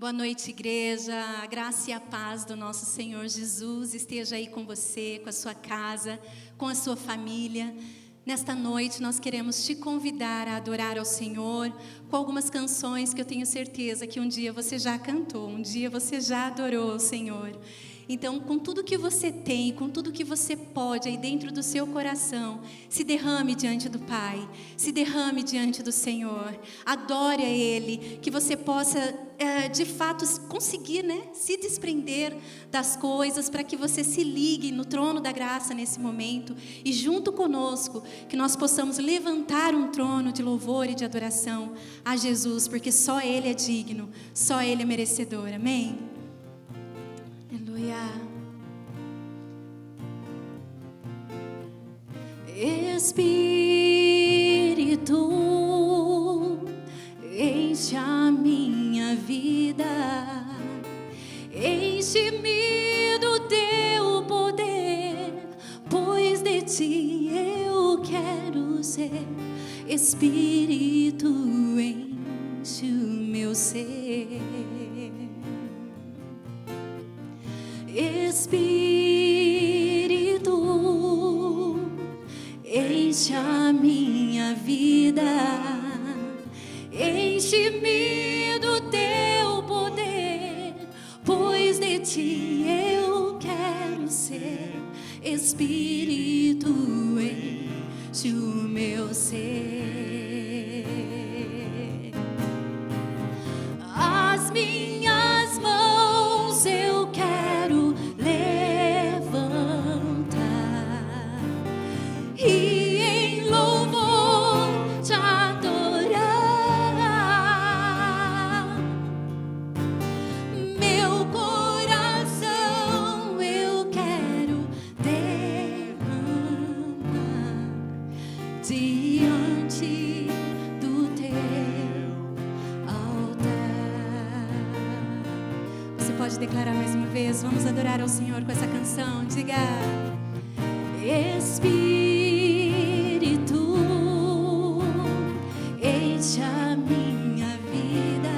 Boa noite, igreja. A graça e a paz do nosso Senhor Jesus esteja aí com você, com a sua casa, com a sua família. Nesta noite nós queremos te convidar a adorar ao Senhor com algumas canções que eu tenho certeza que um dia você já cantou, um dia você já adorou ao Senhor. Então, com tudo que você tem, com tudo que você pode aí dentro do seu coração, se derrame diante do Pai, se derrame diante do Senhor, adore a Ele, que você possa, de fato, conseguir, se desprender das coisas, para que você se ligue no trono da graça nesse momento, e junto conosco, que nós possamos levantar um trono de louvor e de adoração a Jesus, porque só Ele é digno, só Ele é merecedor, amém? Aleluia. Espírito, enche a minha vida, enche-me do teu poder, pois de ti eu quero ser. Espírito, enche o meu ser. Espírito, enche a minha vida, enche-me do teu poder, pois de ti eu quero ser. Espírito, enche o meu ser. As minhas mãos eu quero levantar e em louvor te adorar. Meu coração eu quero derramar diante do teu altar. Você pode declarar mais uma vez? Vamos adorar ao Senhor com essa canção. Diga: Espírito, enche a minha vida,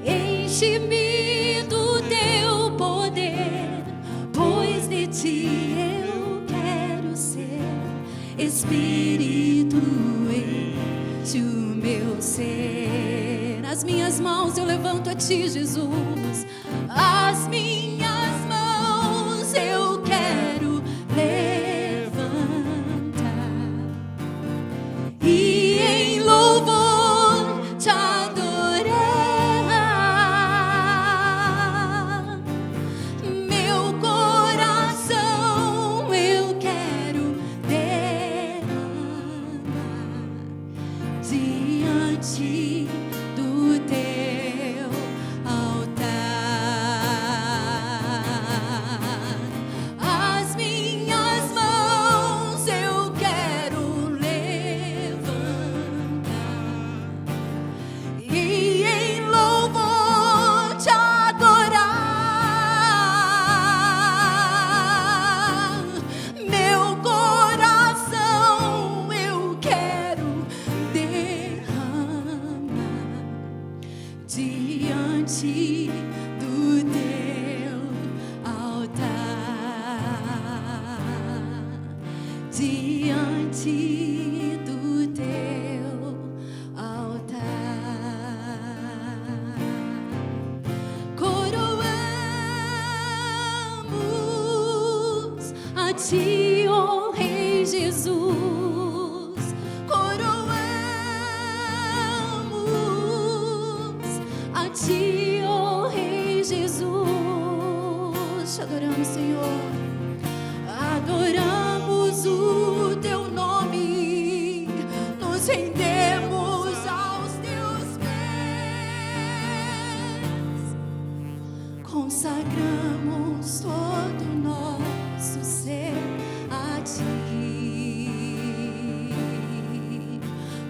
enche-me do teu poder, pois de ti eu quero ser. Espírito, enche o meu ser. As minhas mãos eu levanto a ti, Jesus. As minhas mãos eu quero levantar e em louvor te adorar. Meu coração eu quero derramar diante do teu altar. As minhas mãos eu quero levantar e em louvor te adorar. Meu coração eu quero derramar diante do teu altar, diante do teu altar. Coroamos a ti, ó Rei Jesus. Coroamos a ti, ó Rei Jesus. Te adoramos, Senhor. Adoramos o teu nome, nos rendemos aos teus pés, consagramos todo o nosso ser a ti,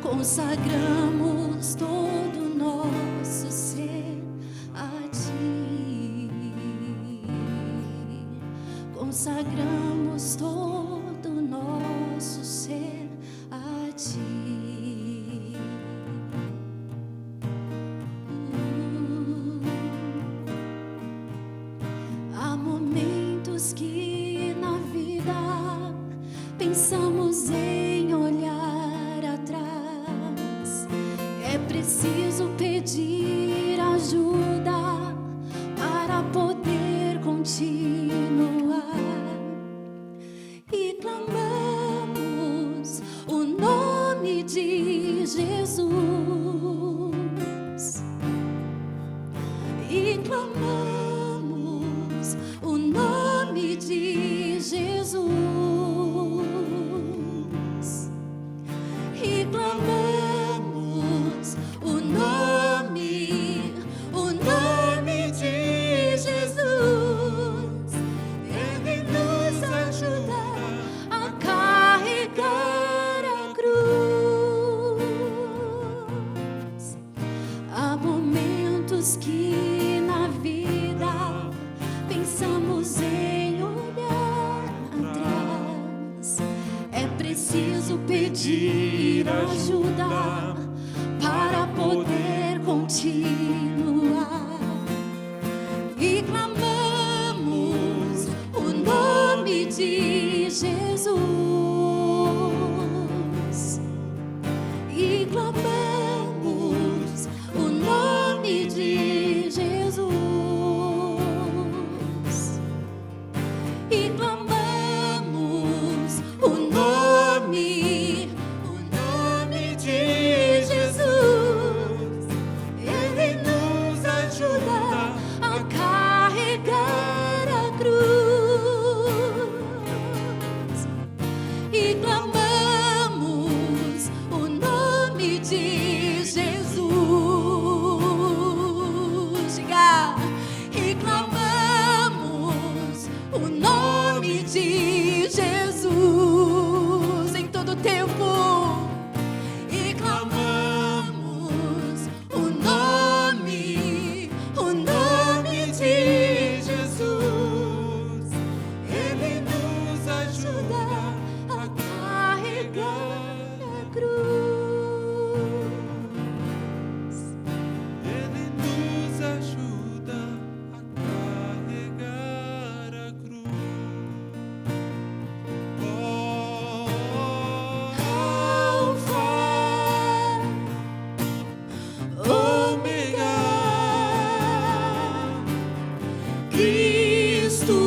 consagramos todo o nosso ser a ti, consagramos todo o nosso ser a ti. preciso pedir ajuda para poder continuar. E clamamos o nome de Jesus. E clamamos o nome de Jesus. E clamamos o nome de Jesus. Ele nos ajuda a carregar a cruz. Há momentos que na vida pensamos em olhar atrás. É preciso pedir ajuda para poder continuar. E clamamos o nome de Jesus. E clamamos o nome de Jesus. E clamamos o nome de Jesus. Ele nos ajuda a carregar a cruz. E clamamos o nome de Jesus. Diga. E clamamos o nome de Jesus em todo tempo. E clamamos o nome de Jesus. Ele nos ajuda a carregar a cruz. Ele nos ajuda a carregar a cruz. Alfa, Ômega, Cristo,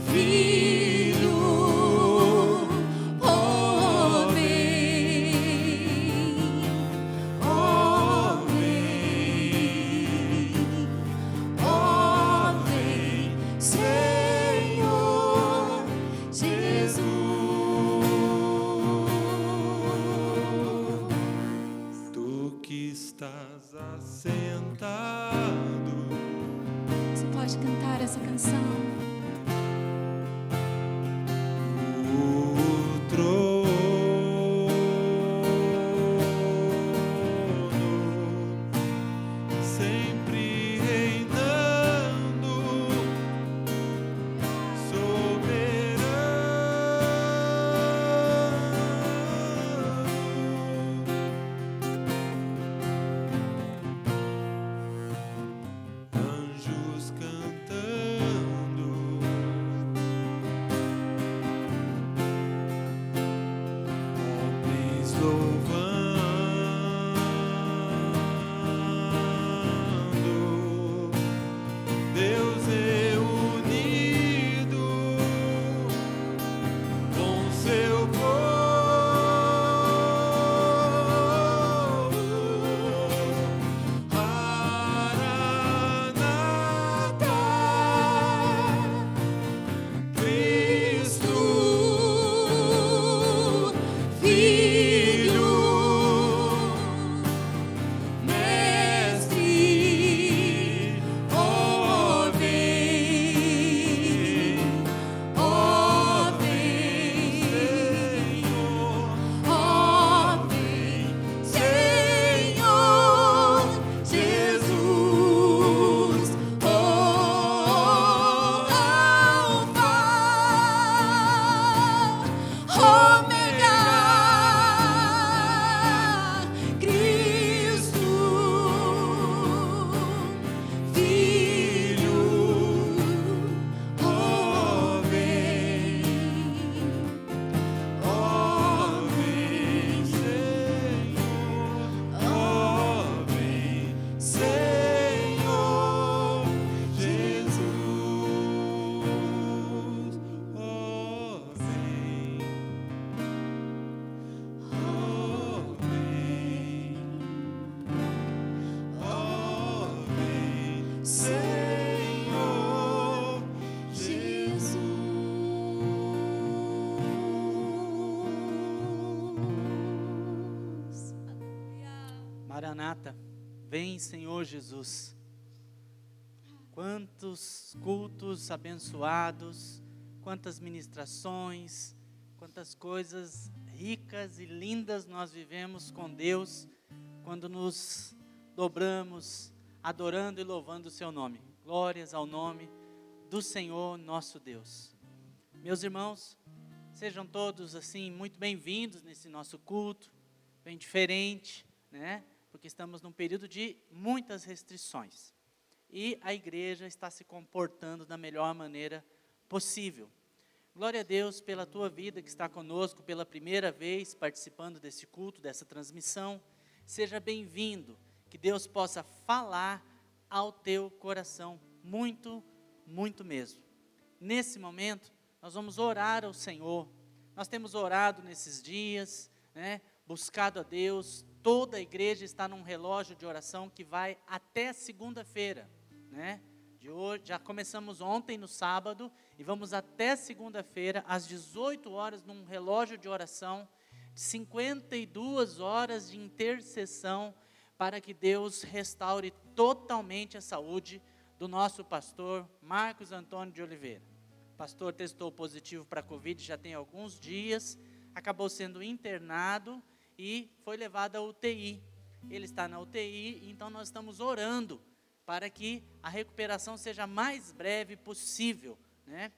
Filho, vem, Senhor Jesus. Tu que estás assentado Você pode cantar essa canção. no trono, sempre reinando, soberano. Anjos cantando, homens louvando, Deus reunido com seu povo. Maranatha, Cristo, Filho Maranata, vem Senhor Jesus. Quantos cultos abençoados, quantas ministrações, quantas coisas ricas e lindas nós vivemos com Deus, quando nos dobramos, adorando e louvando o seu nome. Glórias ao nome do Senhor nosso Deus. Meus irmãos, sejam todos assim muito bem-vindos nesse nosso culto, bem diferente, né? Porque estamos num período de muitas restrições. E a igreja está se comportando da melhor maneira possível. Glória a Deus pela tua vida que está conosco pela primeira vez, participando desse culto, dessa transmissão. Seja bem-vindo, que Deus possa falar ao teu coração, muito, muito mesmo. Nesse momento, nós vamos orar ao Senhor. Nós temos orado nesses dias, né, buscado a Deus. Toda a igreja está num relógio de oração que vai até segunda-feira, né? De hoje, já começamos ontem no sábado e vamos até segunda-feira às 18 horas num relógio de oração, 52 horas de intercessão para que Deus restaure totalmente a saúde do nosso pastor Marcos Antônio de Oliveira. O pastor testou positivo para a Covid já tem alguns dias, acabou sendo internado e foi levado à UTI. Ele está na UTI, então nós estamos orando para que a recuperação seja a mais breve possível, né?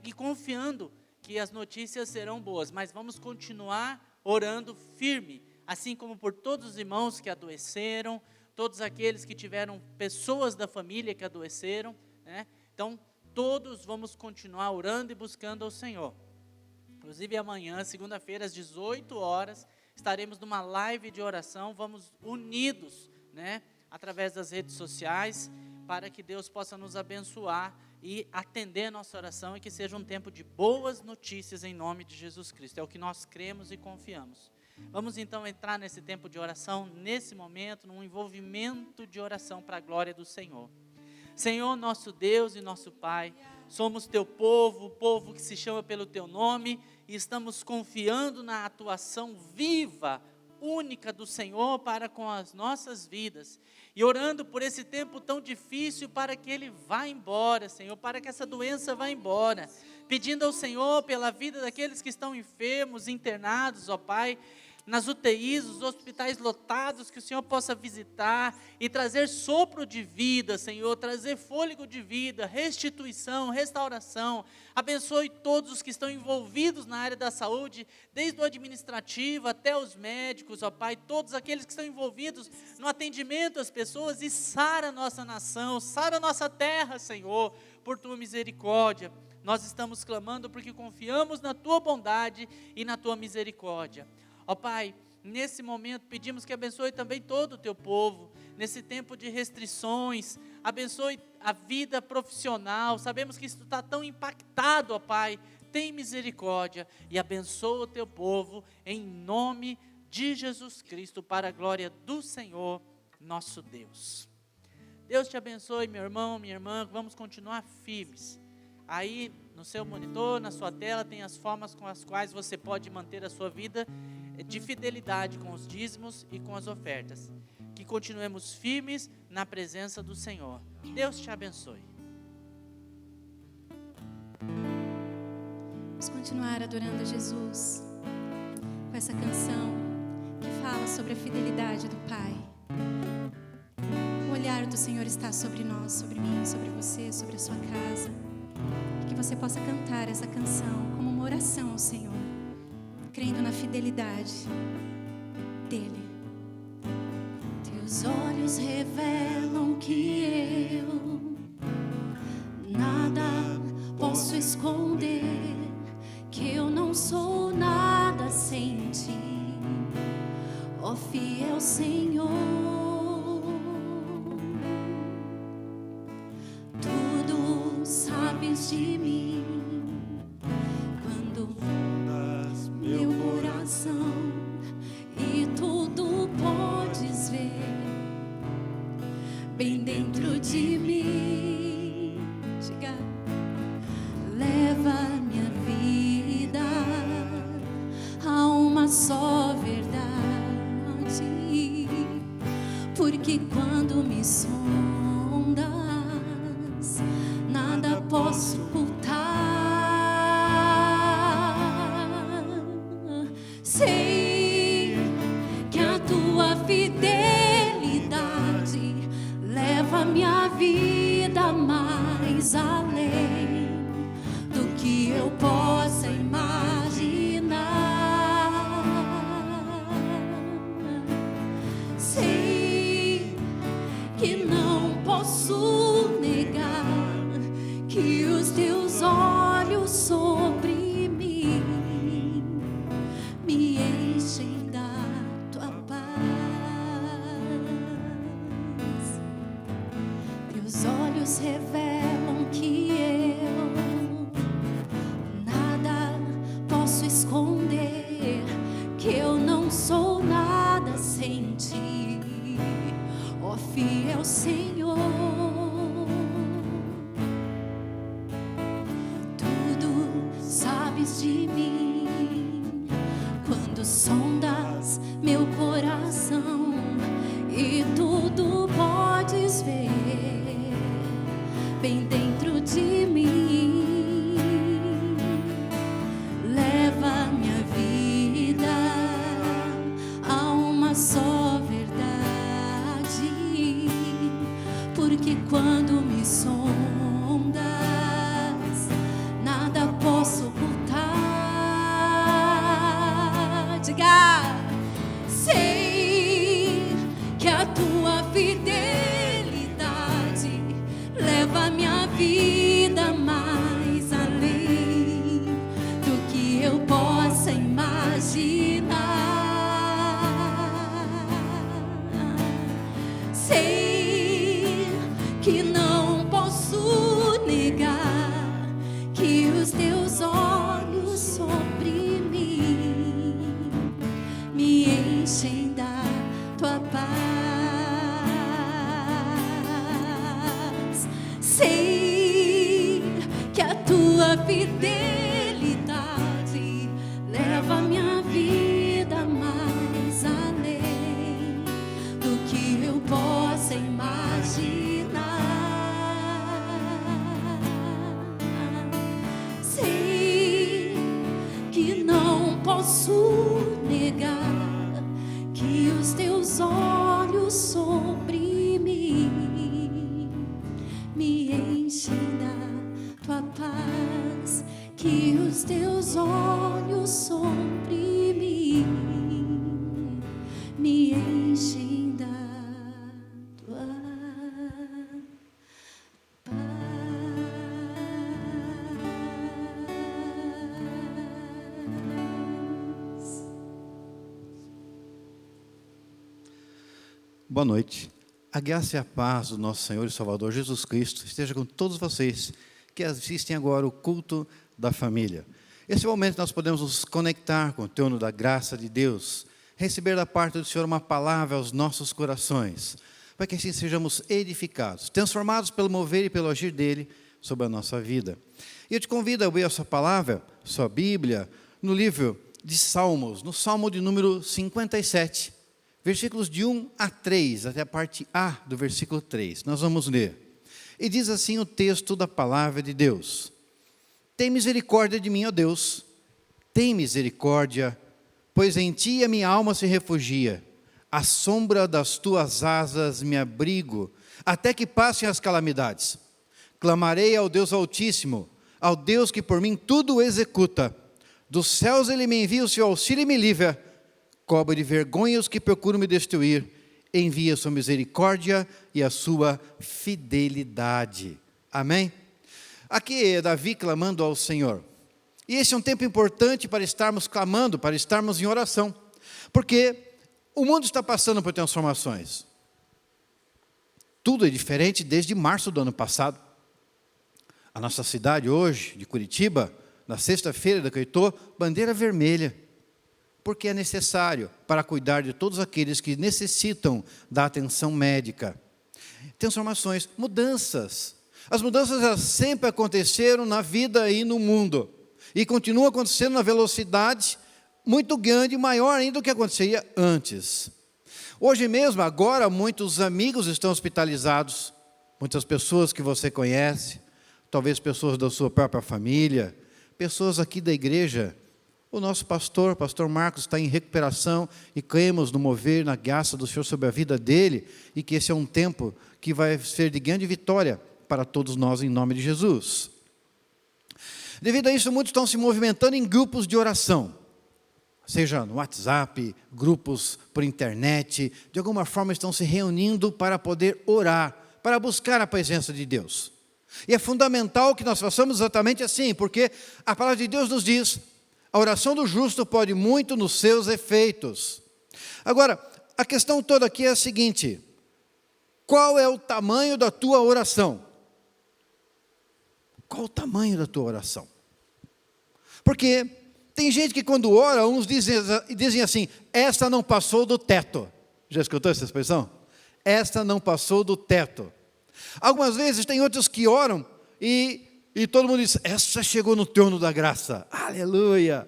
E confiando que as notícias serão boas, mas vamos continuar orando firme, assim como por todos os irmãos que adoeceram, todos aqueles que tiveram pessoas da família que adoeceram, né? Então, todos vamos continuar orando e buscando ao Senhor. Inclusive amanhã, segunda-feira, às 18 horas, estaremos numa live de oração, vamos unidos, né, através das redes sociais, para que Deus possa nos abençoar e atender a nossa oração e que seja um tempo de boas notícias em nome de Jesus Cristo. É o que nós cremos e confiamos. Vamos então entrar nesse tempo de oração, nesse momento, num envolvimento de oração para a glória do Senhor. Senhor, nosso Deus e nosso Pai, somos teu povo, o povo que se chama pelo teu nome, e estamos confiando na atuação viva, única do Senhor para com as nossas vidas, e orando por esse tempo tão difícil para que ele vá embora, Senhor, para que essa doença vá embora, pedindo ao Senhor pela vida daqueles que estão enfermos, internados, ó Pai, nas UTIs, os hospitais lotados, que o Senhor possa visitar e trazer sopro de vida, Senhor, trazer fôlego de vida, restituição, restauração. Abençoe todos os que estão envolvidos na área da saúde, desde o administrativo até os médicos, ó Pai, todos aqueles que estão envolvidos no atendimento às pessoas, e sara a nossa nação, sara a nossa terra, Senhor, por tua misericórdia. Nós estamos clamando porque confiamos na tua bondade e na tua misericórdia. Ó Pai, nesse momento pedimos que abençoe também todo o teu povo, nesse tempo de restrições, abençoe a vida profissional, sabemos que isso está tão impactado, ó Pai, tem misericórdia e abençoa o teu povo em nome de Jesus Cristo, para a glória do Senhor, nosso Deus. Deus te abençoe, meu irmão, minha irmã, vamos continuar firmes. Aí no seu monitor, na sua tela, tem as formas com as quais você pode manter a sua vida de fidelidade com os dízimos e com as ofertas. Que continuemos firmes na presença do Senhor. Deus te abençoe. Vamos continuar adorando a Jesus com essa canção que fala sobre a fidelidade do Pai. O olhar do Senhor está sobre nós, sobre mim, sobre você, sobre a sua casa. Que você possa cantar essa canção como uma oração ao Senhor, crendo na fidelidade dEle. Teus olhos revelam que eu nada posso esconder, que eu não sou nada sem ti, ó fiel Senhor. Tudo sabes de mim, quando meu coração, e tudo podes ver bem dentro de mim. Chega, leva minha vida a uma só verdade. porque quando me sondas, nada posso ocultar. Sei que a tua fidelidade leva minha vida mais além do que eu possa imaginar. Sei que não posso negar que os teus olhos sobre mim me enchem da tua paz. Teus olhos revelam que eu nada posso esconder, que eu não sou nada sem ti, ó fiel Senhor. Tudo sabes de mim quando sondas meu coração, e tudo podes ver bem dentro de mim. Leva minha vida a uma só verdade, porque quando me sondas, nada posso ocultar. Diga, sei que a tua fidelidade leva minha vida mais além do que eu possa imaginar. Sei que não posso negar que os teus olhos sobre mim me enchem da tua paz. Sei que a tua fidelidade leva minha vida mais além do que eu possa imaginar. Sei que não posso negar que os teus olhos sobre mim me enchem da tua paz, que os teus olhos sobre mim me enchem da tua paz. Boa noite. A graça e a paz do nosso Senhor e Salvador Jesus Cristo esteja com todos vocês que assistem agora o culto da família. Esse momento nós podemos nos conectar com o trono da graça de Deus, receber da parte do Senhor uma palavra aos nossos corações, para que assim sejamos edificados, transformados pelo mover e pelo agir dele sobre a nossa vida. E eu te convido a abrir a sua palavra, sua Bíblia, no livro de Salmos, no Salmo de número 57, versículos de 1 a 3, até a parte A do versículo 3. Nós vamos ler. E diz assim o texto da palavra de Deus: tem misericórdia de mim, ó Deus, tem misericórdia, pois em ti a minha alma se refugia. À sombra das tuas asas me abrigo, até que passem as calamidades. Clamarei ao Deus Altíssimo, ao Deus que por mim tudo executa. Dos céus ele me envia o seu auxílio e me livra. Cobre de vergonha os que procuram me destruir. Envia a sua misericórdia e a sua fidelidade. Amém? Aqui é Davi clamando ao Senhor. E esse é um tempo importante para estarmos clamando, para estarmos em oração. Porque o mundo está passando por transformações. Tudo é diferente desde março do ano passado. A nossa cidade hoje, de Curitiba, na sexta-feira decretou bandeira vermelha. Porque é necessário para cuidar de todos aqueles que necessitam da atenção médica. Transformações, mudanças. As mudanças elas sempre aconteceram na vida e no mundo. E continuam acontecendo na velocidade muito grande, maior ainda do que acontecia antes. Hoje mesmo, agora, muitos amigos estão hospitalizados, muitas pessoas que você conhece, talvez pessoas da sua própria família, pessoas aqui da igreja. O nosso pastor Marcos, está em recuperação e cremos no mover, na graça do Senhor sobre a vida dele, e que esse é um tempo que vai ser de grande vitória para todos nós, em nome de Jesus. Devido a isso, muitos estão se movimentando em grupos de oração, seja no WhatsApp, grupos por internet, de alguma forma estão se reunindo para poder orar, para buscar a presença de Deus. E é fundamental que nós façamos exatamente assim, porque a palavra de Deus nos diz: a oração do justo pode muito nos seus efeitos. Agora, a questão toda aqui é a seguinte: qual é o tamanho da tua oração? Qual o tamanho da tua oração? Porque tem gente que quando ora, uns dizem assim: esta não passou do teto. Já escutou essa expressão? Esta não passou do teto. Algumas vezes tem outros que oram e todo mundo diz: essa chegou no trono da graça. Aleluia!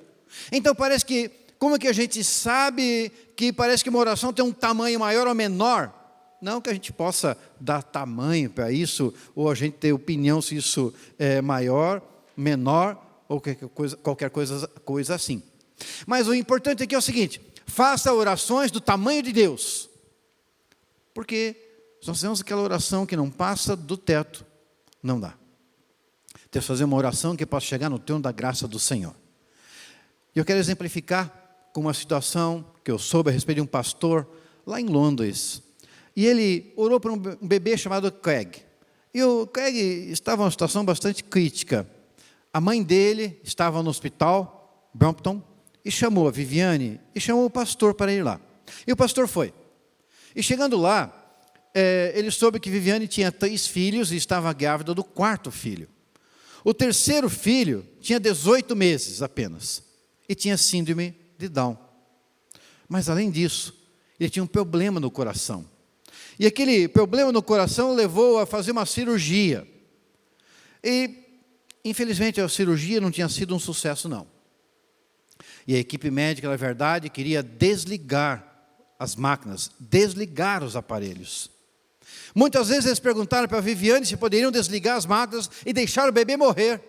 Então parece que, como é que a gente sabe que parece que uma oração tem um tamanho maior ou menor? Não que a gente possa dar tamanho para isso, ou a gente ter opinião se isso é maior, menor, ou qualquer coisa assim. Mas o importante aqui é o seguinte: faça orações do tamanho de Deus. Porque nós temos aquela oração que não passa do teto, não dá. Temos que fazer uma oração que possa chegar no trono da graça do Senhor. E eu quero exemplificar com uma situação que eu soube a respeito de um pastor lá em Londres. E ele orou por um bebê chamado Craig. E o Craig estava em uma situação bastante crítica. A mãe dele estava no hospital, Brampton, e chamou a Viviane, e chamou o pastor para ir lá. E o pastor foi. E chegando lá, ele soube que Viviane tinha 3 filhos e estava grávida do 4º filho. O 3º filho tinha 18 meses apenas, e tinha síndrome de Down. Mas além disso, ele tinha um problema no coração. E aquele problema no coração levou a fazer uma cirurgia. E, infelizmente, a cirurgia não tinha sido um sucesso, não. E a equipe médica, na verdade, queria desligar as máquinas, desligar os aparelhos. Muitas vezes eles perguntaram para a Viviane se poderiam desligar as máquinas e deixar o bebê morrer.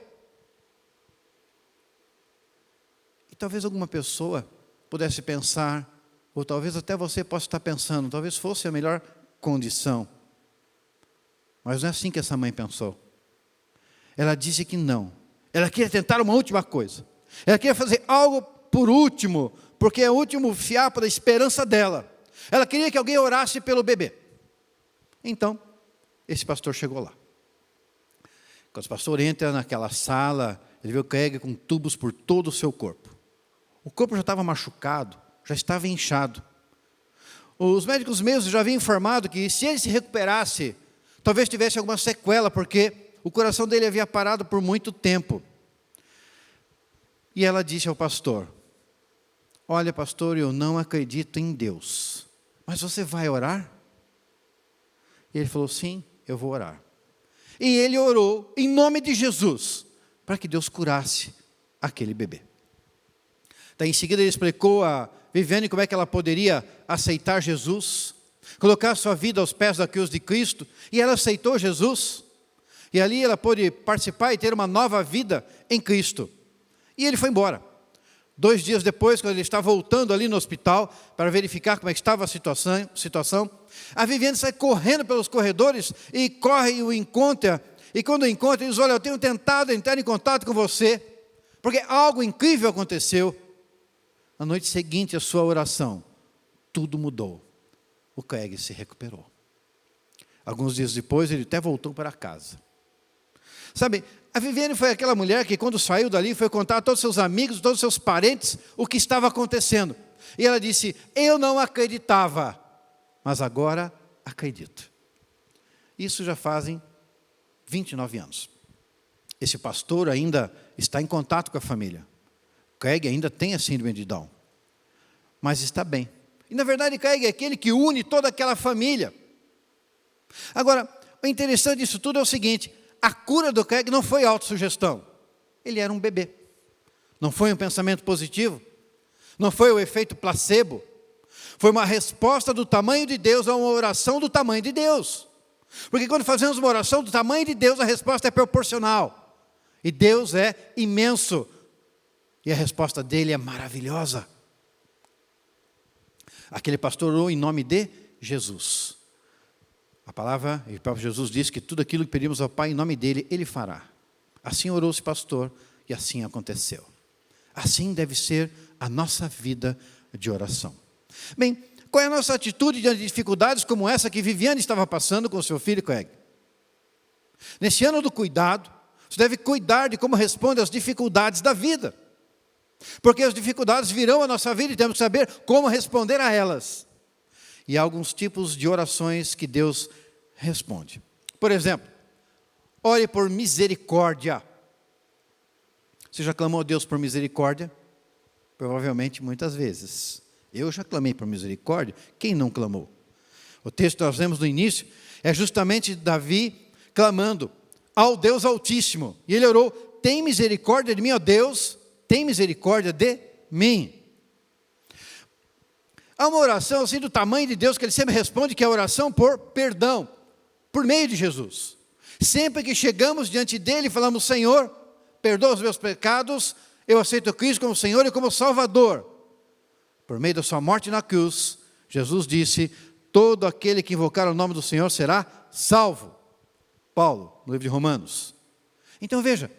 E talvez alguma pessoa pudesse pensar, ou talvez até você possa estar pensando, talvez fosse a melhor condição. Mas não é assim que essa mãe pensou. Ela disse que não. Ela queria tentar uma última coisa. Ela queria fazer algo por último, porque é o último fiapo da esperança dela. Ela queria que alguém orasse pelo bebê. Então, esse pastor chegou lá. Quando o pastor entra naquela sala, ele vê o Craig com tubos por todo o seu corpo. O corpo já estava machucado, já estava inchado. Os médicos mesmos já haviam informado que se ele se recuperasse, talvez tivesse alguma sequela, porque o coração dele havia parado por muito tempo. E ela disse ao pastor: olha, pastor, eu não acredito em Deus, mas você vai orar? E ele falou: sim, eu vou orar. E ele orou em nome de Jesus, para que Deus curasse aquele bebê. Daí em seguida ele explicou a Viviane como é que ela poderia aceitar Jesus, colocar sua vida aos pés da cruz de Cristo, e ela aceitou Jesus, e ali ela pôde participar e ter uma nova vida em Cristo. E ele foi embora. 2 dias depois, quando ele estava voltando ali no hospital, para verificar como é que estava a situação, a Viviane sai correndo pelos corredores, e corre e o encontra, e quando o encontra, ele diz: olha, eu tenho tentado entrar em contato com você, porque algo incrível aconteceu. Na noite seguinte à sua oração, tudo mudou. O Craig se recuperou. Alguns dias depois, ele até voltou para casa. Sabe, a Viviane foi aquela mulher que quando saiu dali, foi contar a todos os seus amigos, todos os seus parentes, o que estava acontecendo. E ela disse: eu não acreditava, mas agora acredito. Isso já fazem 29 anos. Esse pastor ainda está em contato com a família. Craig ainda tem a síndrome de Down, mas está bem. E na verdade Craig é aquele que une toda aquela família. Agora, o interessante disso tudo é o seguinte: a cura do Craig não foi autossugestão. Ele era um bebê. Não foi um pensamento positivo. Não foi o efeito placebo. Foi uma resposta do tamanho de Deus a uma oração do tamanho de Deus. Porque quando fazemos uma oração do tamanho de Deus, a resposta é proporcional. E Deus é imenso. E a resposta dele é maravilhosa. Aquele pastor orou em nome de Jesus. A palavra, e o próprio Jesus disse que tudo aquilo que pedimos ao Pai em nome dele, ele fará. Assim orou esse pastor e assim aconteceu. Assim deve ser a nossa vida de oração. Bem, qual é a nossa atitude diante de dificuldades como essa que Viviane estava passando com seu filho Craig? Nesse ano do cuidado, você deve cuidar de como responde às dificuldades da vida. Porque as dificuldades virão à nossa vida e temos que saber como responder a elas. E há alguns tipos de orações que Deus responde. Por exemplo, ore por misericórdia. Você já clamou a Deus por misericórdia? Provavelmente muitas vezes. Eu já clamei por misericórdia. Quem não clamou? O texto que nós vemos no início é justamente Davi clamando ao Deus Altíssimo. E ele orou: tem misericórdia de mim, ó Deus, tem misericórdia de mim. Há uma oração assim do tamanho de Deus que ele sempre responde, que é a oração por perdão, por meio de Jesus. Sempre que chegamos diante dele, falamos: Senhor, perdoa os meus pecados, eu aceito Cristo como Senhor e como Salvador. Por meio da sua morte na cruz, Jesus disse: todo aquele que invocar o nome do Senhor será salvo. Paulo, no livro de Romanos. Então veja,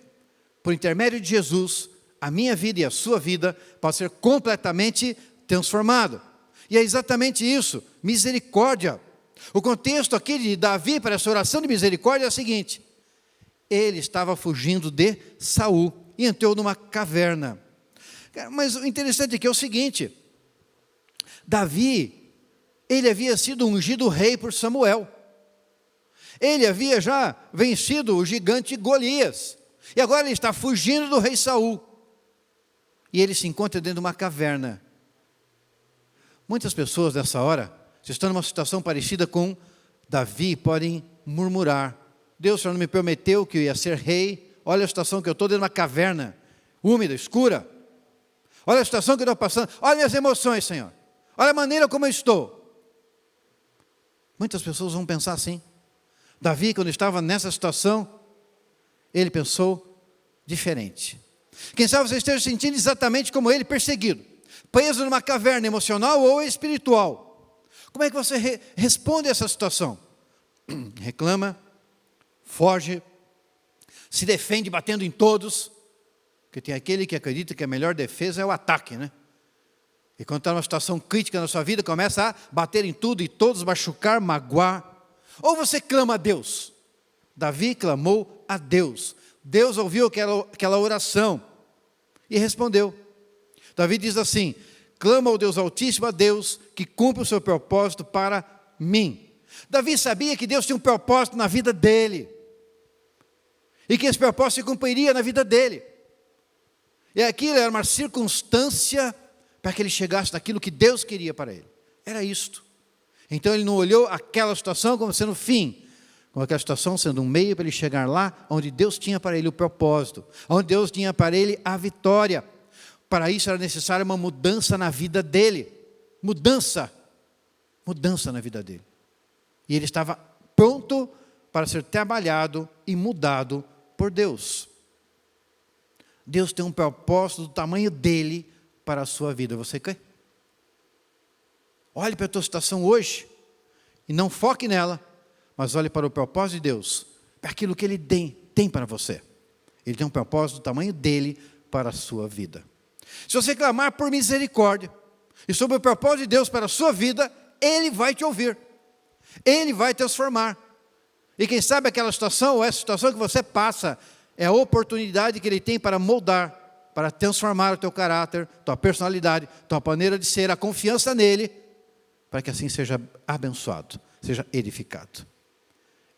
por intermédio de Jesus, a minha vida e a sua vida pode ser completamente transformado. E é exatamente isso, misericórdia. O contexto aqui de Davi para essa oração de misericórdia é o seguinte: ele estava fugindo de Saul e entrou numa caverna. Mas o interessante aqui é o seguinte: Davi, ele havia sido ungido rei por Samuel. Ele havia já vencido o gigante Golias. E agora ele está fugindo do rei Saul. E ele se encontra dentro de uma caverna. Muitas pessoas nessa hora, se estão numa situação parecida com Davi, podem murmurar: Deus, o Senhor não me prometeu que eu ia ser rei. Olha a situação que eu estou dentro de uma caverna, úmida, escura. Olha a situação que eu estou passando. Olha minhas emoções, Senhor. Olha a maneira como eu estou. Muitas pessoas vão pensar assim. Davi, quando estava nessa situação, ele pensou diferente. Quem sabe você esteja sentindo exatamente como ele, perseguido, preso numa caverna emocional ou espiritual. Como é que você responde a essa situação? Reclama, foge, se defende batendo em todos, porque tem aquele que acredita que a melhor defesa é o ataque, né? E quando está numa situação crítica na sua vida, começa a bater em tudo e todos, machucar, magoar. Ou você clama a Deus. Davi clamou a Deus. Deus ouviu aquela oração e respondeu. Davi diz assim: clama ao Deus Altíssimo, a Deus que cumpre o seu propósito para mim. Davi sabia que Deus tinha um propósito na vida dele. E que esse propósito se cumpriria na vida dele. E aquilo era uma circunstância para que ele chegasse naquilo que Deus queria para ele. Era isto. Então ele não olhou aquela situação como sendo o fim, como aquela situação sendo um meio para ele chegar lá onde Deus tinha para ele o propósito, onde Deus tinha para ele a vitória. Para isso era necessária uma mudança na vida dele. Mudança na vida dele. E ele estava pronto para ser trabalhado e mudado por Deus. Deus tem um propósito do tamanho dele para a sua vida. Você quer? Olhe para a tua situação hoje e não foque nela, mas olhe para o propósito de Deus, para aquilo que Ele tem para você. Ele tem um propósito do tamanho dele para a sua vida. Se você clamar por misericórdia e sobre o propósito de Deus para a sua vida, Ele vai te ouvir. Ele vai transformar. E quem sabe aquela situação ou essa situação que você passa é a oportunidade que Ele tem para moldar, para transformar o teu caráter, tua personalidade, tua maneira de ser, a confiança nele, para que assim seja abençoado, seja edificado.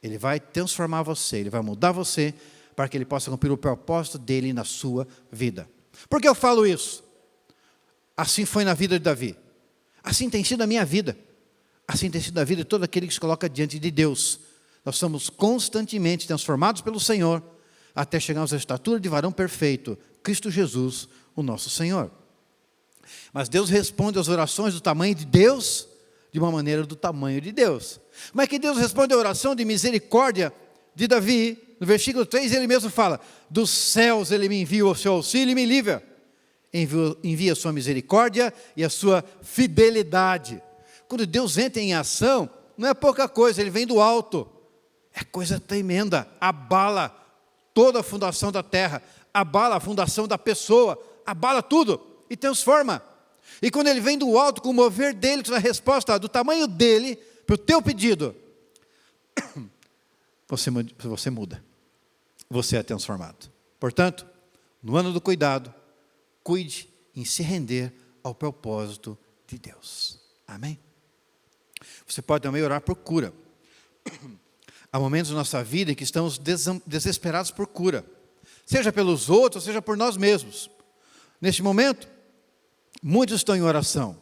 Ele vai transformar você, Ele vai mudar você, para que Ele possa cumprir o propósito dEle na sua vida. Por que eu falo isso? Assim foi na vida de Davi. Assim tem sido a minha vida. Assim tem sido a vida de todo aquele que se coloca diante de Deus. Nós somos constantemente transformados pelo Senhor, até chegarmos à estatura de varão perfeito, Cristo Jesus, o nosso Senhor. Mas Deus responde às orações do tamanho de Deus, de uma maneira do tamanho de Deus. Como é que Deus responde à oração de misericórdia de Davi? No versículo 3 ele mesmo fala: dos céus ele me envia o seu auxílio e me livra. Envia a sua misericórdia e a sua fidelidade. Quando Deus entra em ação, não é pouca coisa, ele vem do alto. É coisa tremenda, abala toda a fundação da terra, abala a fundação da pessoa, abala tudo e transforma. E quando ele vem do alto, com o mover dele, com a resposta do tamanho dele, para o teu pedido, você muda, você é transformado. Portanto, no ano do cuidado, cuide em se render ao propósito de Deus. Amém? Você pode também orar por cura. Há momentos na nossa vida em que estamos desesperados por cura, seja pelos outros, seja por nós mesmos. Neste momento, muitos estão em oração.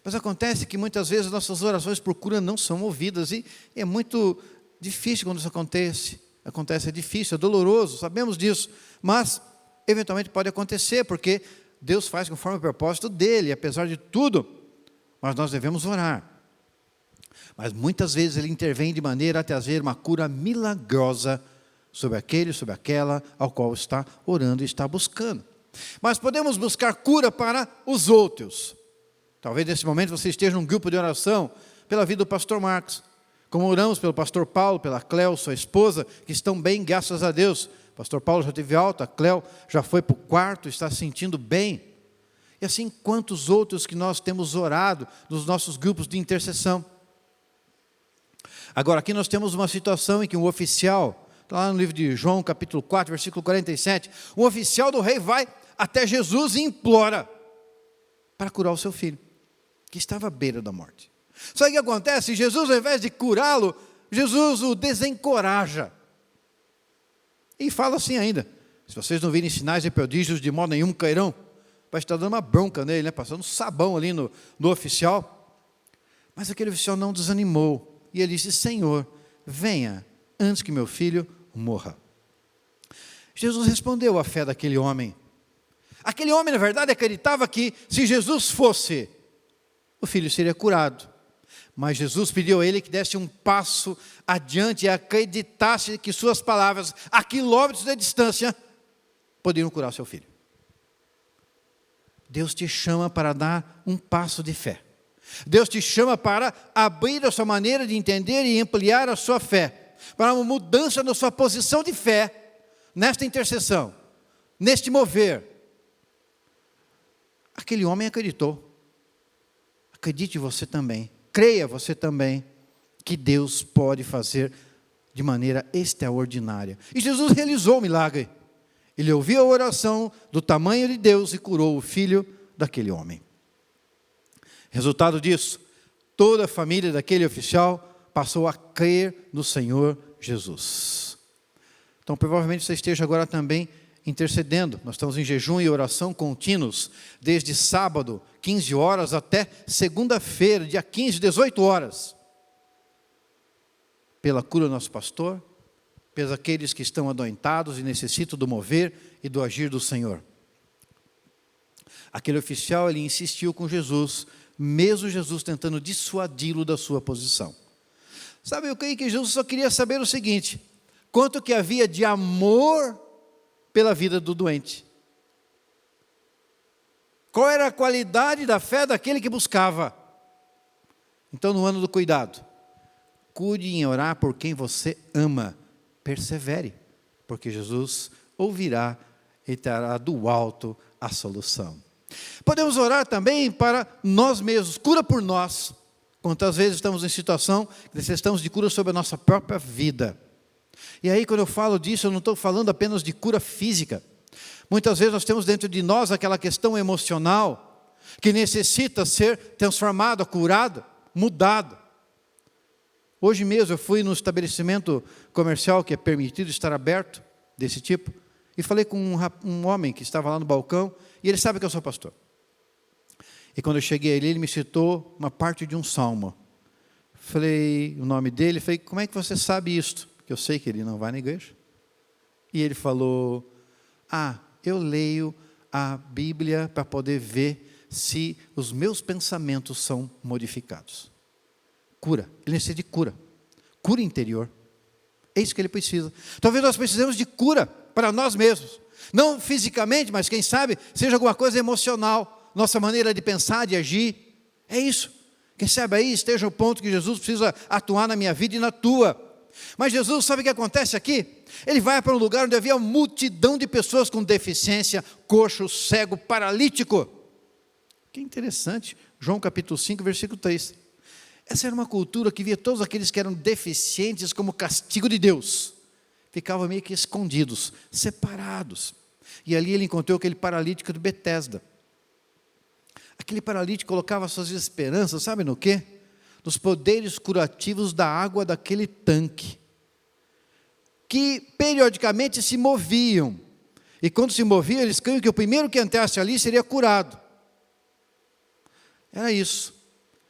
Mas acontece que muitas vezes nossas orações por cura não são ouvidas, e é muito difícil quando isso acontece. É difícil, é doloroso, sabemos disso, mas eventualmente pode acontecer, porque Deus faz conforme o propósito dele, apesar de tudo, mas nós devemos orar. Mas muitas vezes ele intervém de maneira a trazer uma cura milagrosa sobre aquele, sobre aquela ao qual está orando e está buscando. Mas podemos buscar cura para os outros. Talvez nesse momento você esteja num grupo de oração pela vida do pastor Marcos, como oramos pelo pastor Paulo, pela Cléo, sua esposa, que estão bem, graças a Deus. O pastor Paulo já teve alta, a Cléo já foi para o quarto, está se sentindo bem. E assim quantos outros que nós temos orado nos nossos grupos de intercessão. Agora aqui nós temos uma situação em que um oficial, lá no livro de João, capítulo 4, versículo 47, um oficial do rei vai até Jesus e implora para curar o seu filho, que estava à beira da morte. Só que o que acontece? Jesus, ao invés de curá-lo, Jesus o desencoraja. E fala assim ainda: se vocês não virem sinais e prodígios, de modo nenhum cairão. Vai estar dando uma bronca nele, passando sabão ali no oficial. Mas aquele oficial não desanimou. E ele disse: Senhor, venha antes que meu filho morra. Jesus respondeu à fé daquele homem. Aquele homem, na verdade, acreditava que se Jesus fosse, o filho seria curado. Mas Jesus pediu a ele que desse um passo adiante e acreditasse que suas palavras, a quilômetros de distância, poderiam curar seu filho. Deus te chama para dar um passo de fé. Deus te chama para abrir a sua maneira de entender e ampliar a sua fé, para uma mudança na sua posição de fé, nesta intercessão, neste mover. Aquele homem acreditou. Acredite você também, creia você também, que Deus pode fazer de maneira extraordinária. E Jesus realizou o milagre. Ele ouviu a oração do tamanho de Deus e curou o filho daquele homem. Resultado disso, toda a família daquele oficial passou a crer no Senhor Jesus. Então, provavelmente você esteja agora também intercedendo. Nós estamos em jejum e oração contínuos, desde sábado, 15 horas, até segunda-feira, dia 15, 18 horas. Pela cura do nosso pastor, pelos aqueles que estão adoentados e necessitam do mover e do agir do Senhor. Aquele oficial, ele insistiu com Jesus, mesmo Jesus tentando dissuadi-lo da sua posição. Sabe, eu creio que Jesus só queria saber o seguinte: quanto que havia de amor pela vida do doente. Qual era a qualidade da fé daquele que buscava? Então, no ano do cuidado, cuide em orar por quem você ama. Persevere, porque Jesus ouvirá e trará do alto a solução. Podemos orar também para nós mesmos, cura por nós. Quantas vezes estamos em situação que necessitamos de cura sobre a nossa própria vida. E aí, quando eu falo disso, eu não estou falando apenas de cura física. Muitas vezes nós temos dentro de nós aquela questão emocional que necessita ser transformada, curada, mudada. Hoje mesmo eu fui num estabelecimento comercial que é permitido estar aberto, desse tipo, e falei com um homem que estava lá no balcão, e ele sabe que eu sou pastor. E quando eu cheguei ali, ele me citou uma parte de um salmo. Falei o nome dele, falei: como é que você sabe isto? Porque eu sei que ele não vai na igreja. E ele falou: eu leio a Bíblia para poder ver se os meus pensamentos são modificados. Cura, ele necessita de cura. Cura interior. É isso que ele precisa. Talvez nós precisemos de cura para nós mesmos. Não fisicamente, mas quem sabe seja alguma coisa emocional. Nossa maneira de pensar, de agir. É isso. Quem sabe aí esteja o ponto que Jesus precisa atuar na minha vida e na tua. Mas Jesus, sabe o que acontece aqui? Ele vai para um lugar onde havia uma multidão de pessoas com deficiência, coxo, cego, paralítico. Que interessante. João capítulo 5, versículo 3. Essa era uma cultura que via todos aqueles que eram deficientes como castigo de Deus. Ficavam meio que escondidos, separados. E ali ele encontrou aquele paralítico de Betesda. Aquele paralítico colocava suas esperanças, sabe no quê? Nos poderes curativos da água daquele tanque, que periodicamente se moviam. E quando se moviam, eles criam que o primeiro que entrasse ali seria curado. Era isso.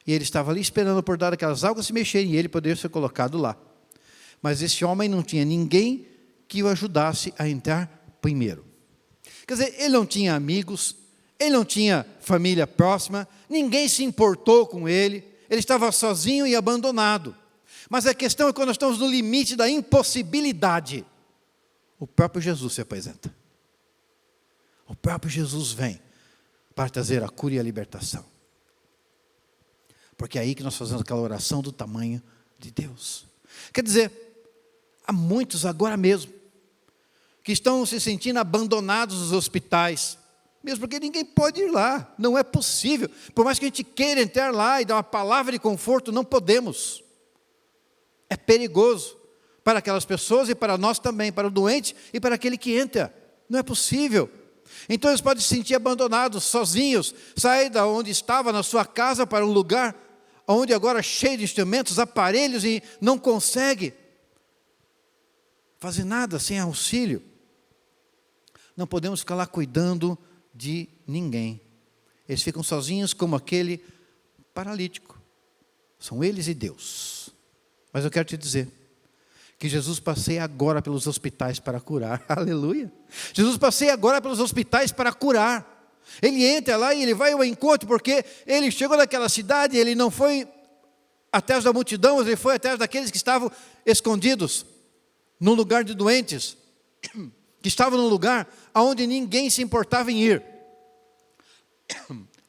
E ele estava ali esperando por dar aquelas águas se mexerem e ele poderia ser colocado lá. Mas esse homem não tinha ninguém que o ajudasse a entrar primeiro. Quer dizer, ele não tinha amigos, ele não tinha família próxima, ninguém se importou com ele, ele estava sozinho e abandonado. Mas a questão é que quando nós estamos no limite da impossibilidade, o próprio Jesus se apresenta. O próprio Jesus vem para trazer a cura e a libertação. Porque é aí que nós fazemos aquela oração do tamanho de Deus. Quer dizer, há muitos agora mesmo que estão se sentindo abandonados nos hospitais, mesmo porque ninguém pode ir lá, não é possível. Por mais que a gente queira entrar lá e dar uma palavra de conforto, não podemos. É perigoso para aquelas pessoas e para nós também, para o doente e para aquele que entra. Não é possível. Então eles podem se sentir abandonados, sozinhos, sair da onde estava na sua casa para um lugar onde agora é cheio de instrumentos, aparelhos e não consegue fazer nada sem auxílio. Não podemos ficar lá cuidando de ninguém. Eles ficam sozinhos como aquele paralítico. São eles e Deus. Mas eu quero te dizer que Jesus passeia agora pelos hospitais para curar. Aleluia. Jesus passeia agora pelos hospitais para curar. Ele entra lá e ele vai ao encontro, porque ele chegou naquela cidade, ele não foi atrás da multidão, ele foi atrás daqueles que estavam escondidos, num lugar de doentes, que estavam num lugar onde ninguém se importava em ir.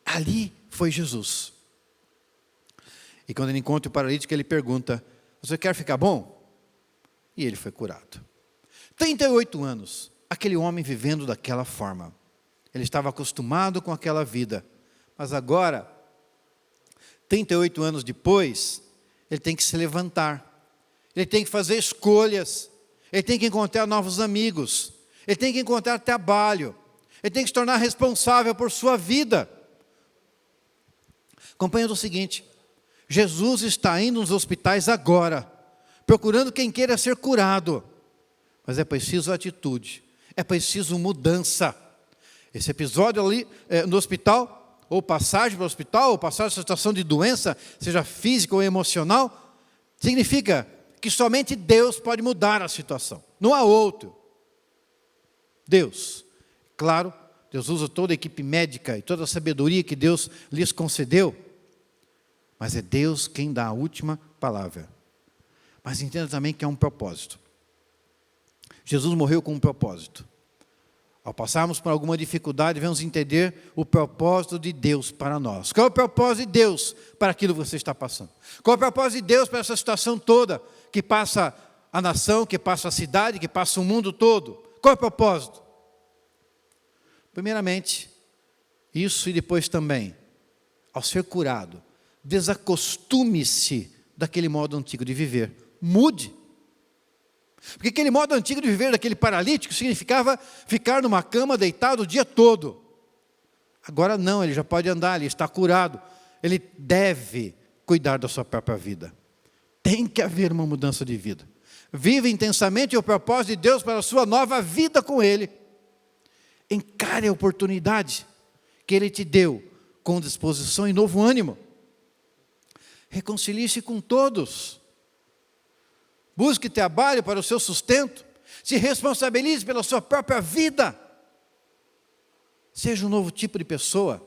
Ali foi Jesus. E quando ele encontra o paralítico, ele pergunta: você quer ficar bom? E ele foi curado. 38 anos, aquele homem vivendo daquela forma. Ele estava acostumado com aquela vida. Mas agora, 38 anos depois, ele tem que se levantar. Ele tem que fazer escolhas. Ele tem que encontrar novos amigos. Ele tem que encontrar trabalho. Ele tem que se tornar responsável por sua vida. Compreenda o seguinte: Jesus está indo nos hospitais agora, procurando quem queira ser curado. Mas é preciso atitude. É preciso mudança. Esse episódio ali no hospital, ou passagem para o hospital, ou passagem para a situação de doença, seja física ou emocional, significa que somente Deus pode mudar a situação. Não há outro. Deus. Claro, Deus usa toda a equipe médica e toda a sabedoria que Deus lhes concedeu. Mas é Deus quem dá a última palavra. Mas entenda também que é um propósito. Jesus morreu com um propósito. Ao passarmos por alguma dificuldade, vamos entender o propósito de Deus para nós. Qual é o propósito de Deus para aquilo que você está passando? Qual é o propósito de Deus para essa situação toda que passa a nação, que passa a cidade, que passa o mundo todo? Qual é o propósito? Primeiramente, isso, e depois também, ao ser curado, desacostume-se daquele modo antigo de viver. Mude. Porque aquele modo antigo de viver daquele paralítico significava ficar numa cama deitado o dia todo. Agora não, ele já pode andar, ele está curado. Ele deve cuidar da sua própria vida. Tem que haver uma mudança de vida. Viva intensamente o propósito de Deus para a sua nova vida com Ele. Encare a oportunidade que Ele te deu com disposição e novo ânimo. Reconcilie-se com todos. Busque trabalho para o seu sustento. Se responsabilize pela sua própria vida. Seja um novo tipo de pessoa.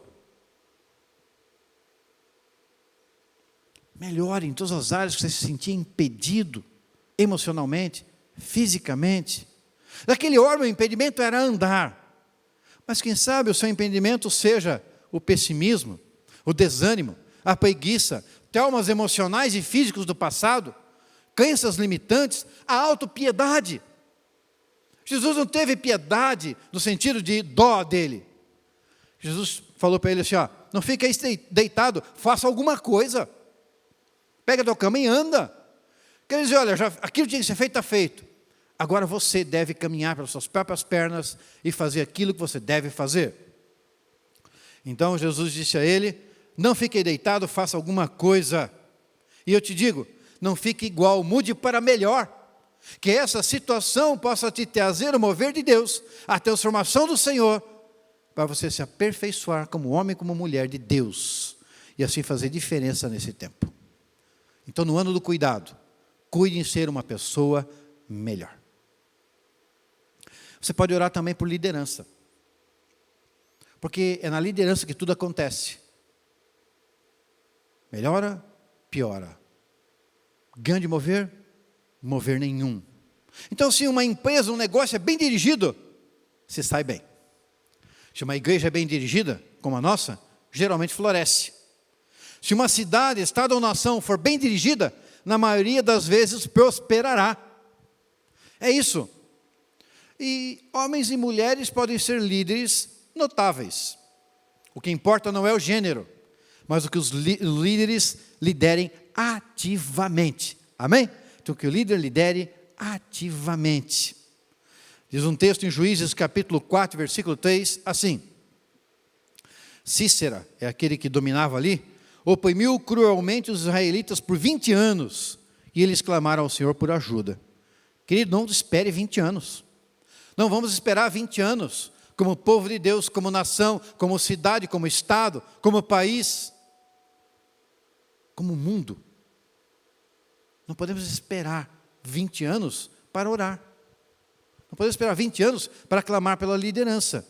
Melhore em todas as áreas que você se sentia impedido, emocionalmente, fisicamente. Daquele hora, o impedimento era andar. Mas quem sabe o seu impedimento seja o pessimismo, o desânimo, a preguiça, traumas emocionais e físicos do passado, crenças limitantes, a autopiedade. Jesus não teve piedade no sentido de dó dele. Jesus falou para ele assim, ó, não fique aí deitado, faça alguma coisa. Pega a tua cama e anda. Quer dizer, olha, aquilo tinha que ser feito, está feito. Agora você deve caminhar pelas suas próprias pernas e fazer aquilo que você deve fazer. Então Jesus disse a ele, não fique aí deitado, faça alguma coisa. E eu te digo, não fique igual, mude para melhor. Que essa situação possa te trazer o mover de Deus, a transformação do Senhor, para você se aperfeiçoar como homem e como mulher de Deus. E assim fazer diferença nesse tempo. Então, no ano do cuidado, cuide em ser uma pessoa melhor. Você pode orar também por liderança. Porque é na liderança que tudo acontece. Melhora, piora. Ganho de mover, mover nenhum. Então, se uma empresa, um negócio é bem dirigido, se sai bem. Se uma igreja é bem dirigida, como a nossa, geralmente floresce. Se uma cidade, estado ou nação for bem dirigida, na maioria das vezes prosperará. É isso. E homens e mulheres podem ser líderes notáveis. O que importa não é o gênero, mas o que os líderes liderem ativamente. Amém? Então que o líder lidere ativamente. Diz um texto em Juízes capítulo 4, versículo 3, assim. Cícera, é aquele que dominava ali, oprimiu cruelmente os israelitas por 20 anos, e eles clamaram ao Senhor por ajuda. Querido, não espere 20 anos. Não vamos esperar 20 anos, como povo de Deus, como nação, como cidade, como estado, como país, como mundo. Não podemos esperar 20 anos para orar. Não podemos esperar 20 anos para clamar pela liderança.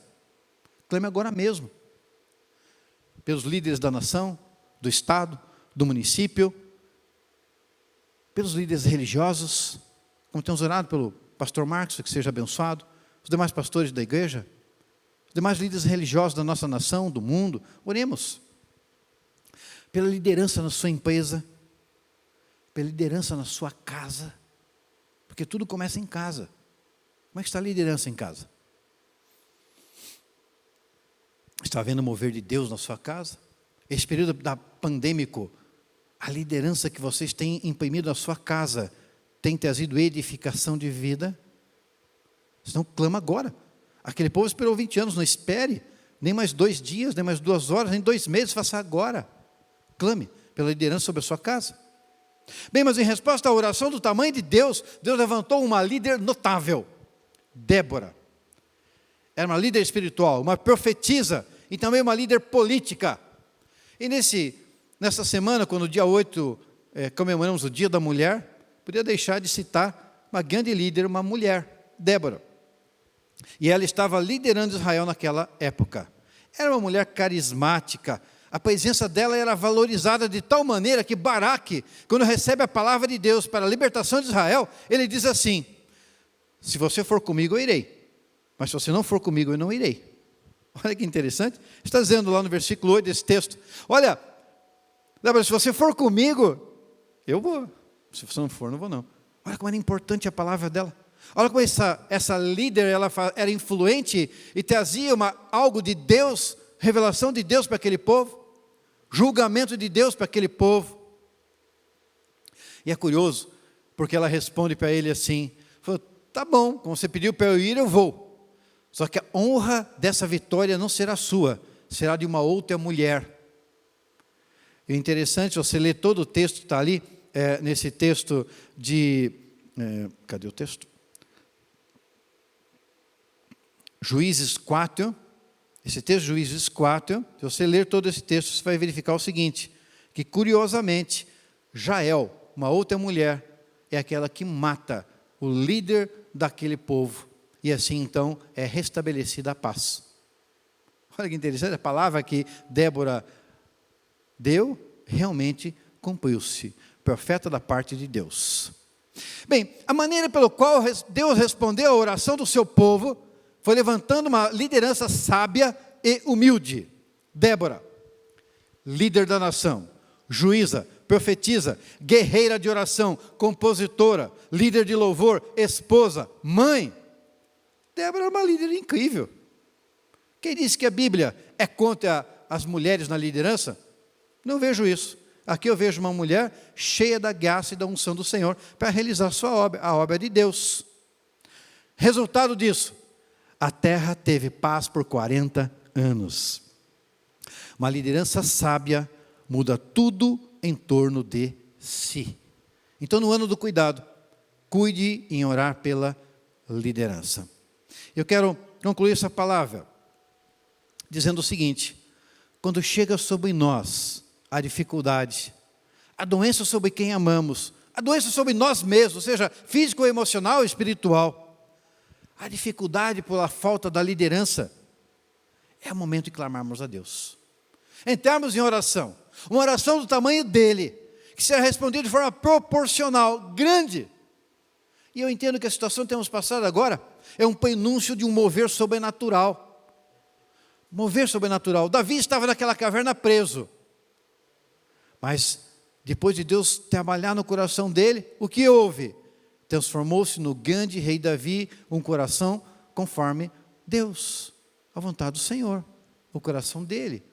Clame agora mesmo. Pelos líderes da nação, do estado, do município, pelos líderes religiosos, como temos orado pelo pastor Marcos, que seja abençoado, os demais pastores da igreja, os demais líderes religiosos da nossa nação, do mundo, oremos. Pela liderança na sua empresa, pela liderança na sua casa, porque tudo começa em casa. Como é que está a liderança em casa? Está havendo o mover de Deus na sua casa? Esse período pandêmico, a liderança que vocês têm imprimido na sua casa, tem trazido edificação de vida? Senão clama agora. Aquele povo esperou 20 anos, não espere, nem mais 2 dias, nem mais 2 horas, nem 2 meses, faça agora. Clame pela liderança sobre a sua casa. Bem, mas em resposta à oração do tamanho de Deus, Deus levantou uma líder notável, Débora. Era uma líder espiritual, uma profetisa e também uma líder política. E nessa semana, quando no dia 8 comemoramos o Dia da Mulher, podia deixar de citar uma grande líder, uma mulher, Débora. E ela estava liderando Israel naquela época. Era uma mulher carismática. A presença dela era valorizada de tal maneira que Baraque, quando recebe a palavra de Deus para a libertação de Israel, ele diz assim: se você for comigo, eu irei. Mas se você não for comigo, eu não irei. Olha que interessante. Está dizendo lá no versículo 8 desse texto: olha, Débora, se você for comigo, eu vou. Se você não for, não vou não. Olha como era importante a palavra dela. Olha como essa líder ela era influente e trazia algo de Deus, revelação de Deus para aquele povo, julgamento de Deus para aquele povo. E é curioso, porque ela responde para ele assim, falou, tá bom, como você pediu para eu ir, eu vou. Só que a honra dessa vitória não será sua, será de uma outra mulher. E é interessante, você ler todo o texto que está ali, nesse texto de... cadê o texto? Juízes 4, esse texto de Juízes 4, se você ler todo esse texto, você vai verificar o seguinte, que curiosamente, Jael, uma outra mulher, é aquela que mata o líder daquele povo, e assim então é restabelecida a paz. Olha que interessante, a palavra que Débora deu, realmente cumpriu-se. Profeta da parte de Deus. Bem, a maneira pela qual Deus respondeu à oração do seu povo foi levantando uma liderança sábia e humilde. Débora, líder da nação, juíza, profetiza, guerreira de oração, compositora, líder de louvor, esposa, mãe. Débora é uma líder incrível. Quem disse que a Bíblia é contra as mulheres na liderança? Não vejo isso. Aqui eu vejo uma mulher cheia da graça e da unção do Senhor para realizar sua obra, a obra de Deus. Resultado disso, a terra teve paz por 40 anos. Uma liderança sábia muda tudo em torno de si. Então, no ano do cuidado, cuide em orar pela liderança. Eu quero concluir essa palavra dizendo o seguinte: quando chega sobre nós a dificuldade, a doença sobre quem amamos, a doença sobre nós mesmos, seja físico, emocional ou espiritual, a dificuldade pela falta da liderança, é o momento de clamarmos a Deus. Entrarmos em oração, uma oração do tamanho dele, que será respondida de forma proporcional, grande. E eu entendo que a situação que temos passado agora é um prenúncio de um mover sobrenatural. Mover sobrenatural. Davi estava naquela caverna preso. Mas, depois de Deus trabalhar no coração dele, o que houve? Transformou-se no grande rei Davi, um coração conforme Deus, a vontade do Senhor, o coração dele.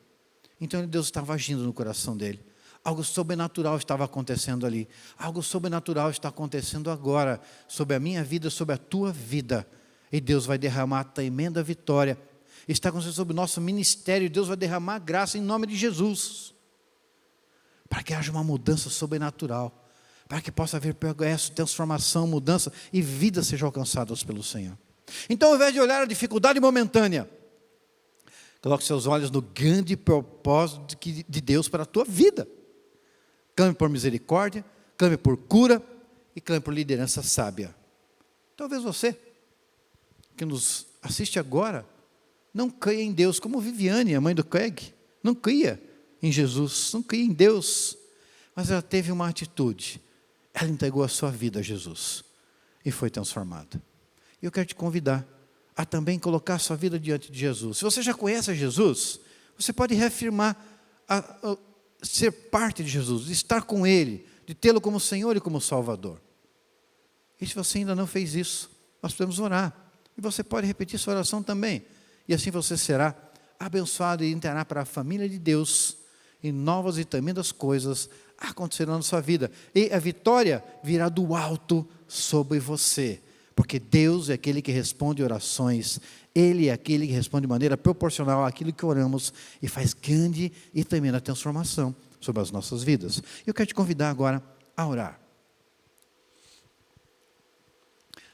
Então, Deus estava agindo no coração dele. Algo sobrenatural estava acontecendo ali. Algo sobrenatural está acontecendo agora, sobre a minha vida, sobre a tua vida. E Deus vai derramar tremenda vitória. Está acontecendo sobre o nosso ministério. Deus vai derramar graça em nome de Jesus. Para que haja uma mudança sobrenatural. Para que possa haver progresso, transformação, mudança e vidas sejam alcançadas pelo Senhor. Então, ao invés de olhar a dificuldade momentânea, coloque seus olhos no grande propósito de Deus para a tua vida. Clame por misericórdia, clame por cura e clame por liderança sábia. Talvez você, que nos assiste agora, não creia em Deus, como Viviane, a mãe do Craig, não cria em Jesus, não cria em Deus, mas ela teve uma atitude, ela entregou a sua vida a Jesus e foi transformada. E eu quero te convidar a também colocar a sua vida diante de Jesus. Se você já conhece a Jesus, você pode reafirmar ser parte de Jesus, de estar com Ele, de tê-lo como Senhor e como Salvador. E se você ainda não fez isso, nós podemos orar. E você pode repetir sua oração também. E assim você será abençoado e entrará para a família de Deus. E novas e tremendas coisas acontecerão na sua vida. E a vitória virá do alto sobre você. Porque Deus é aquele que responde orações. Ele é aquele que responde de maneira proporcional àquilo que oramos e faz grande e tremenda transformação sobre as nossas vidas. Eu quero te convidar agora a orar.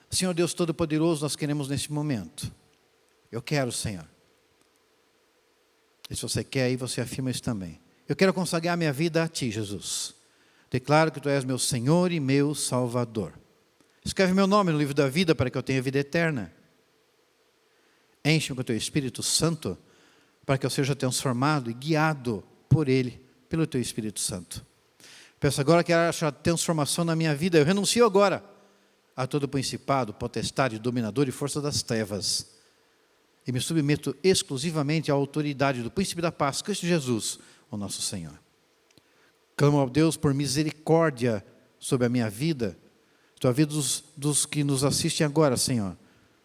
Senhor Deus Todo-Poderoso, nós queremos neste momento. Eu quero, Senhor. E se você quer, aí você afirma isso também. Eu quero consagrar minha vida a Ti, Jesus. Declaro que Tu és meu Senhor e meu Salvador. Escreve meu nome no livro da vida para que eu tenha vida eterna. Enche-me com o Teu Espírito Santo para que eu seja transformado e guiado por Ele, pelo Teu Espírito Santo. Peço agora que haja transformação na minha vida. Eu renuncio agora a todo principado, potestade, dominador e força das trevas. E me submeto exclusivamente à autoridade do Príncipe da Paz, Cristo Jesus, o nosso Senhor. Clamo ao Deus por misericórdia sobre a minha vida, sobre a vida dos que nos assistem agora, Senhor.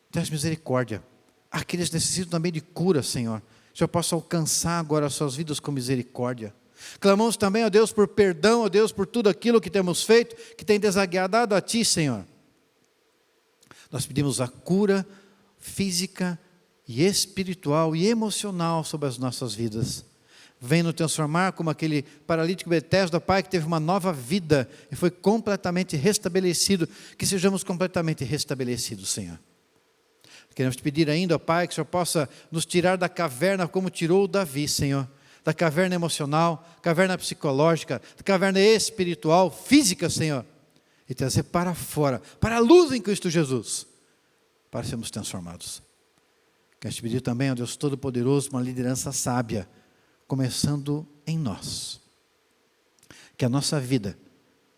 Tens misericórdia. Aqueles que necessitam também de cura, Senhor. Que eu possa alcançar agora as suas vidas com misericórdia. Clamamos também a Deus por perdão, a Deus por tudo aquilo que temos feito, que tem desagradado a Ti, Senhor. Nós pedimos a cura física e espiritual e emocional sobre as nossas vidas. Vem nos transformar como aquele paralítico Betesda, Pai, que teve uma nova vida e foi completamente restabelecido. Que sejamos completamente restabelecidos, Senhor. Queremos te pedir ainda, ó Pai, que o Senhor possa nos tirar da caverna como tirou o Davi, Senhor. Da caverna emocional, caverna psicológica, da caverna espiritual, física, Senhor. E trazer para fora, para a luz em Cristo Jesus, para sermos transformados. Quero te pedir também, ó Deus Todo-Poderoso, uma liderança sábia, começando em nós. Que a nossa vida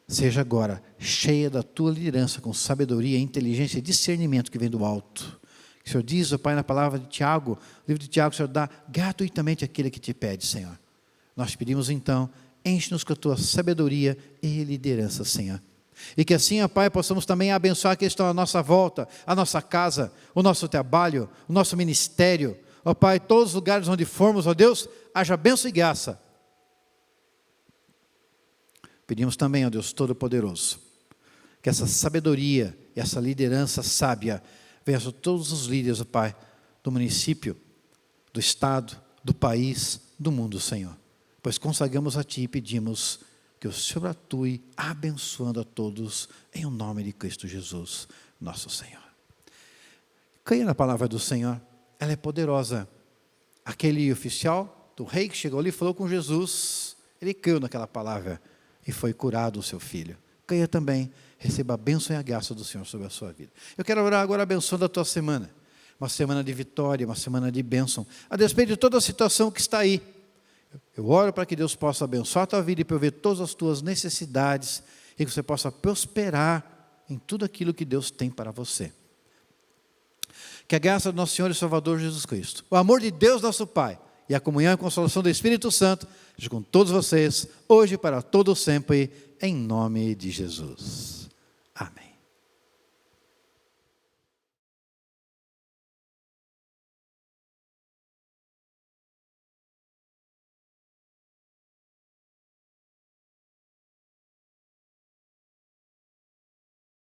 seja agora cheia da tua liderança, com sabedoria, inteligência e discernimento que vem do alto. O Senhor diz, ó Pai, na palavra de Tiago, no livro de Tiago, o Senhor dá gratuitamente aquele que te pede, Senhor. Nós te pedimos então, enche-nos com a tua sabedoria e liderança, Senhor. E que assim, ó Pai, possamos também abençoar aqueles que estão à nossa volta, a nossa casa, o nosso trabalho, o nosso ministério. Ó Pai, todos os lugares onde formos, ó Deus, haja bênção e graça. Pedimos também, ó Deus Todo-Poderoso, que essa sabedoria e essa liderança sábia venha sobre todos os líderes, ó Pai, do município, do estado, do país, do mundo, Senhor. Pois consagramos a Ti e pedimos que o Senhor atue abençoando a todos, em o nome de Cristo Jesus, nosso Senhor. Creia na palavra do Senhor, ela é poderosa. Aquele oficial do rei que chegou ali falou com Jesus, ele creu naquela palavra e foi curado o seu filho. Creia também, receba a bênção e a graça do Senhor sobre a sua vida. Eu quero orar agora abençoando a tua semana, uma semana de vitória, uma semana de bênção, a despeito de toda a situação que está aí. Eu oro para que Deus possa abençoar a tua vida e prover todas as tuas necessidades e que você possa prosperar em tudo aquilo que Deus tem para você. Que a graça do nosso Senhor e Salvador Jesus Cristo, o amor de Deus nosso Pai e a comunhão e consolação do Espírito Santo seja com todos vocês, hoje e para todo sempre, em nome de Jesus.